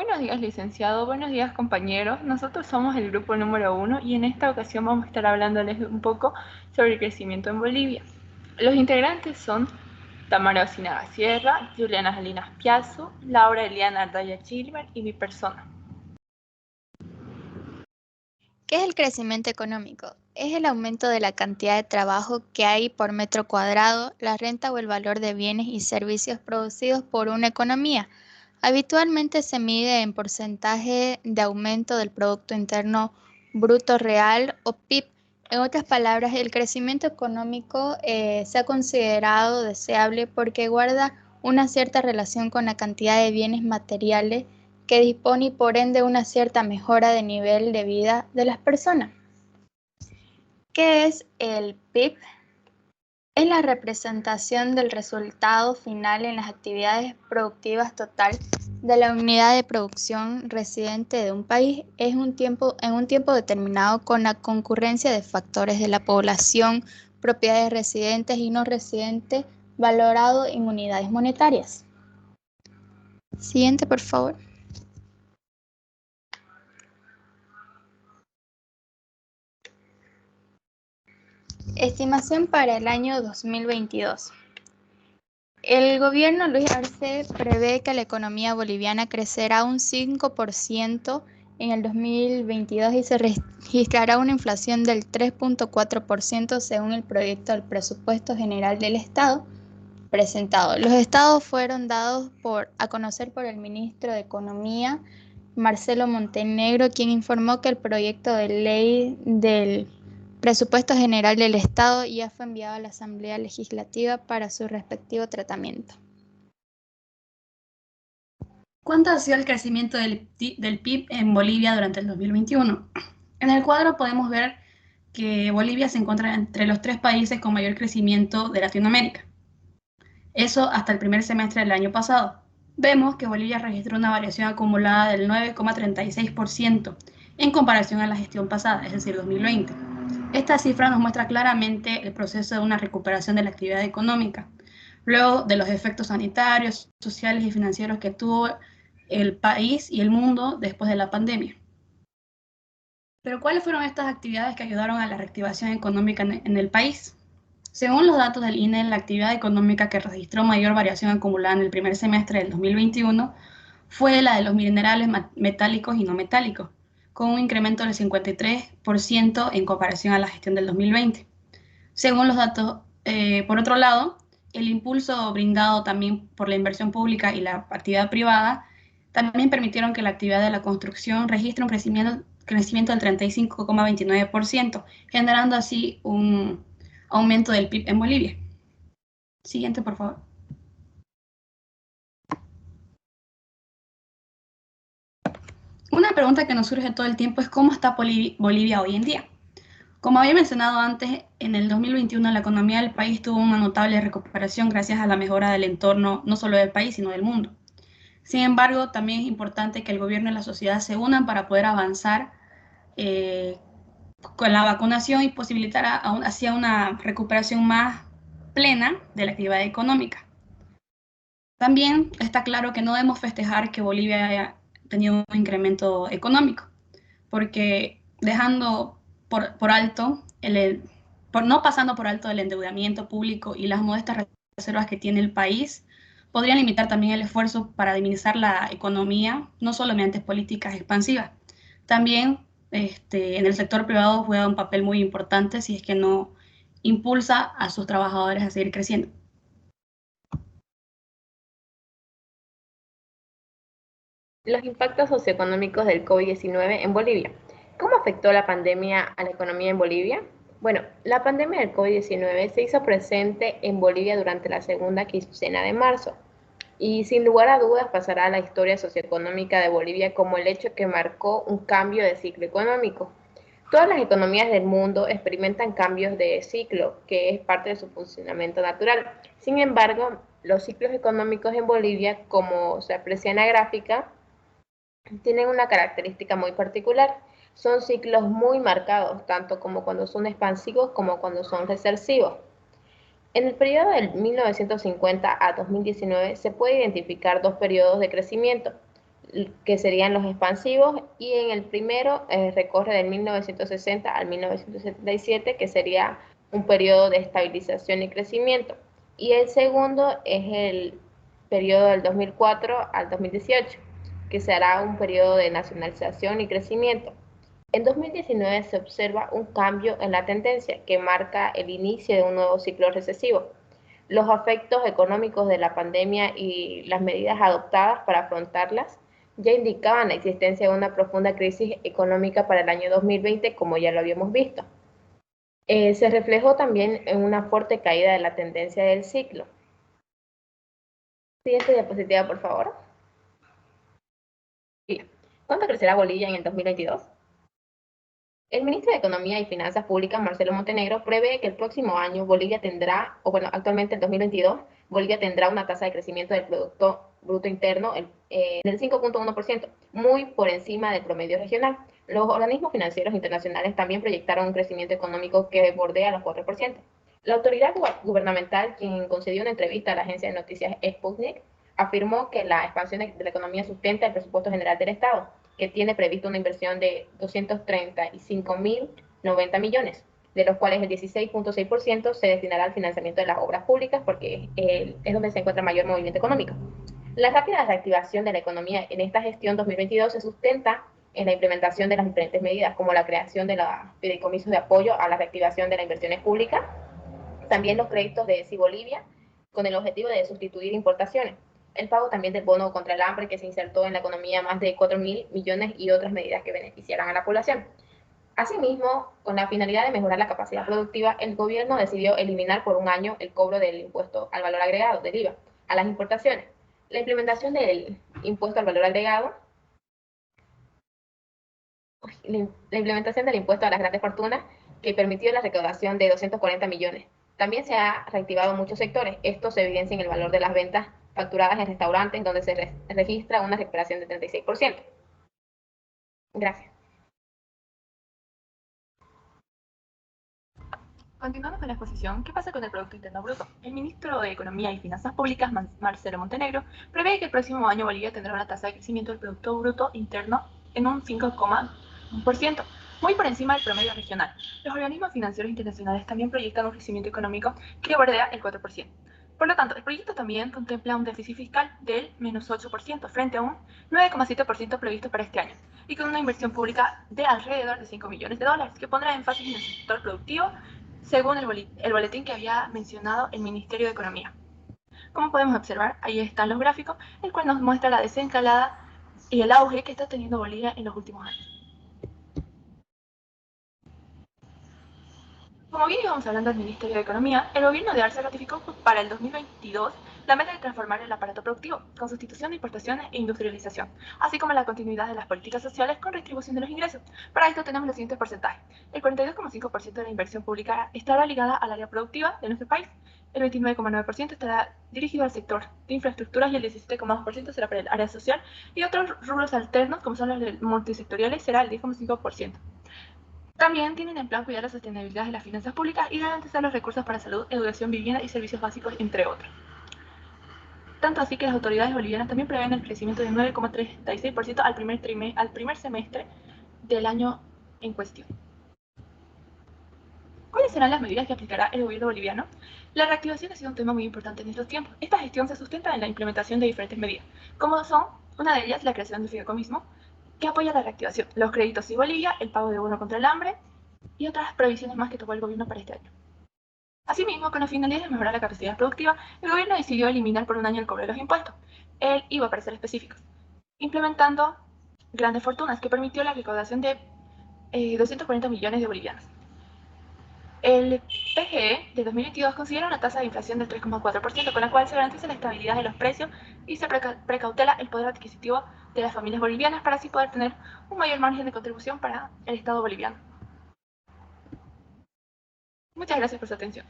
Buenos días, licenciado. Buenos días, compañeros. Nosotros somos el grupo número 1 y en esta ocasión vamos a estar hablándoles un poco sobre el crecimiento en Bolivia. Los integrantes son Tamara Osinaga Sierra, Juliana Salinas Piazzo, Laura Eliana Ardaya Chilmer y mi persona. ¿Qué es el crecimiento económico? Es el aumento de la cantidad de trabajo que hay por metro cuadrado, la renta o el valor de bienes y servicios producidos por una economía. Habitualmente se mide en porcentaje de aumento del Producto Interno Bruto Real o PIB. En otras palabras, el crecimiento económico se ha considerado deseable porque guarda una cierta relación con la cantidad de bienes materiales que dispone y por ende una cierta mejora de nivel de vida de las personas. ¿Qué es el PIB? Es la representación del resultado final en las actividades productivas total de la unidad de producción residente de un país en un tiempo determinado con la concurrencia de factores de la población, propiedades residentes y no residentes, valorado en unidades monetarias. Siguiente, por favor. Estimación para el año 2022. El gobierno Luis Arce prevé que la economía boliviana crecerá un 5% en el 2022 y se registrará una inflación del 3.4% según el proyecto del Presupuesto General del Estado presentado. Los estados fueron dados a conocer por el ministro de Economía, Marcelo Montenegro, quien informó que el proyecto de ley del Presupuesto General del Estado ya fue enviado a la Asamblea Legislativa para su respectivo tratamiento. ¿Cuánto ha sido el crecimiento del PIB en Bolivia durante el 2021? En el cuadro podemos ver que Bolivia se encuentra entre los 3 países con mayor crecimiento de Latinoamérica. Eso hasta el primer semestre del año pasado. Vemos que Bolivia registró una variación acumulada del 9,36% en comparación a la gestión pasada, es decir, 2020. Esta cifra nos muestra claramente el proceso de una recuperación de la actividad económica, luego de los efectos sanitarios, sociales y financieros que tuvo el país y el mundo después de la pandemia. Pero ¿cuáles fueron estas actividades que ayudaron a la reactivación económica en el país? Según los datos del INE, la actividad económica que registró mayor variación acumulada en el primer semestre del 2021 fue la de los minerales metálicos y no metálicos, con un incremento del 53% en comparación a la gestión del 2020. Según los datos, por otro lado, el impulso brindado también por la inversión pública y la actividad privada también permitieron que la actividad de la construcción registre un crecimiento del 35,29%, generando así un aumento del PIB en Bolivia. Siguiente, por favor. Una pregunta que nos surge todo el tiempo es ¿cómo está Bolivia hoy en día? Como había mencionado antes, en el 2021 la economía del país tuvo una notable recuperación gracias a la mejora del entorno, no solo del país, sino del mundo. Sin embargo, también es importante que el gobierno y la sociedad se unan para poder avanzar con la vacunación y posibilitar hacia una recuperación más plena de la actividad económica. También está claro que no debemos festejar que Bolivia haya tenido un incremento económico, porque dejando por alto, no pasando por alto el endeudamiento público y las modestas reservas que tiene el país, podrían limitar también el esfuerzo para dinamizar la economía, no solo mediante políticas expansivas. También en el sector privado juega un papel muy importante si es que no impulsa a sus trabajadores a seguir creciendo. Los impactos socioeconómicos del COVID-19 en Bolivia. ¿Cómo afectó la pandemia a la economía en Bolivia? Bueno, la pandemia del COVID-19 se hizo presente en Bolivia durante la segunda quincena de marzo y sin lugar a dudas pasará a la historia socioeconómica de Bolivia como el hecho que marcó un cambio de ciclo económico. Todas las economías del mundo experimentan cambios de ciclo, que es parte de su funcionamiento natural. Sin embargo, los ciclos económicos en Bolivia, como se aprecia en la gráfica, tienen una característica muy particular. Son ciclos muy marcados, tanto como cuando son expansivos como cuando son recesivos. En el periodo del 1950 a 2019 se puede identificar dos periodos de crecimiento. que serían los expansivos, y en el primero recorre del 1960 al 1977, que sería un periodo de estabilización y crecimiento, y el segundo es el periodo del 2004 al 2018, que será un periodo de nacionalización y crecimiento. En 2019 se observa un cambio en la tendencia que marca el inicio de un nuevo ciclo recesivo. Los efectos económicos de la pandemia y las medidas adoptadas para afrontarlas ya indicaban la existencia de una profunda crisis económica para el año 2020, como ya lo habíamos visto. Se reflejó también en una fuerte caída de la tendencia del ciclo. Siguiente diapositiva, por favor. ¿Cuánto crecerá Bolivia en el 2022? El ministro de Economía y Finanzas Públicas, Marcelo Montenegro, prevé que el próximo año Bolivia tendrá, actualmente en 2022, Bolivia tendrá una tasa de crecimiento del Producto Bruto Interno del 5.1%, muy por encima del promedio regional. Los organismos financieros internacionales también proyectaron un crecimiento económico que bordea los 4%. La autoridad gubernamental, quien concedió una entrevista a la agencia de noticias Sputnik, afirmó que la expansión de la economía sustenta el presupuesto general del Estado, que tiene previsto una inversión de 235.090 millones, de los cuales el 16.6% se destinará al financiamiento de las obras públicas, porque es donde se encuentra mayor movimiento económico. La rápida reactivación de la economía en esta gestión 2022 se sustenta en la implementación de las diferentes medidas, como la creación de los fideicomisos de apoyo a la reactivación de las inversiones públicas, también los créditos de SI Bolivia, con el objetivo de sustituir importaciones, el pago también del bono contra el hambre, que se insertó en la economía más de 4.000 millones, y otras medidas que beneficiarán a la población. Asimismo, con la finalidad de mejorar la capacidad productiva, el gobierno decidió eliminar por un año el cobro del impuesto al valor agregado, del IVA, a las importaciones. La implementación del impuesto al valor agregado, la implementación del impuesto a las grandes fortunas, que permitió la recaudación de 240 millones. También se ha reactivado muchos sectores. Esto se evidencia en el valor de las ventas facturadas en restaurantes, donde se registra una recuperación de 36%. Gracias. Continuando con la exposición, ¿qué pasa con el Producto Interno Bruto? El ministro de Economía y Finanzas Públicas, Marcelo Montenegro, prevé que el próximo año Bolivia tendrá una tasa de crecimiento del Producto Bruto Interno en un 5,1%, muy por encima del promedio regional. Los organismos financieros internacionales también proyectan un crecimiento económico que bordea el 4%. Por lo tanto, el proyecto también contempla un déficit fiscal del menos 8% frente a un 9,7% previsto para este año, y con una inversión pública de alrededor de 5 millones de dólares, que pondrá énfasis en el sector productivo, según el boletín que había mencionado el Ministerio de Economía. Como podemos observar, ahí están los gráficos, el cual nos muestra la desencalada y el auge que está teniendo Bolivia en los últimos años. Como bien íbamos hablando del Ministerio de Economía, el gobierno de Arce ratificó para el 2022 la meta de transformar el aparato productivo, con sustitución de importaciones e industrialización, así como la continuidad de las políticas sociales con redistribución de los ingresos. Para esto tenemos los siguientes porcentajes. El 42,5% de la inversión pública estará ligada al área productiva de nuestro país, el 29,9% estará dirigido al sector de infraestructuras y el 17,2% será para el área social, y otros rubros alternos, como son los multisectoriales, será el 10,5%. También tienen en plan cuidar la sostenibilidad de las finanzas públicas y garantizar los recursos para salud, educación, vivienda y servicios básicos, entre otros. Tanto así que las autoridades bolivianas también prevén el crecimiento de 9,36% al primer semestre del año en cuestión. ¿Cuáles serán las medidas que aplicará el gobierno boliviano? La reactivación ha sido un tema muy importante en estos tiempos. Esta gestión se sustenta en la implementación de diferentes medidas, como son, una de ellas, la creación del fideicomiso, que apoya la reactivación, los créditos y Bolivia, el pago de bono contra el hambre y otras previsiones más que tomó el gobierno para este año. Asimismo, con la finalidad de mejorar la capacidad productiva, el gobierno decidió eliminar por un año el cobro de los impuestos, el IVA para ser específicos, implementando grandes fortunas, que permitió la recaudación de 240 millones de bolivianos. El PGE de 2022 considera una tasa de inflación del 3,4%, con la cual se garantiza la estabilidad de los precios y se precautela el poder adquisitivo de las familias bolivianas, para así poder tener un mayor margen de contribución para el Estado boliviano. Muchas gracias por su atención.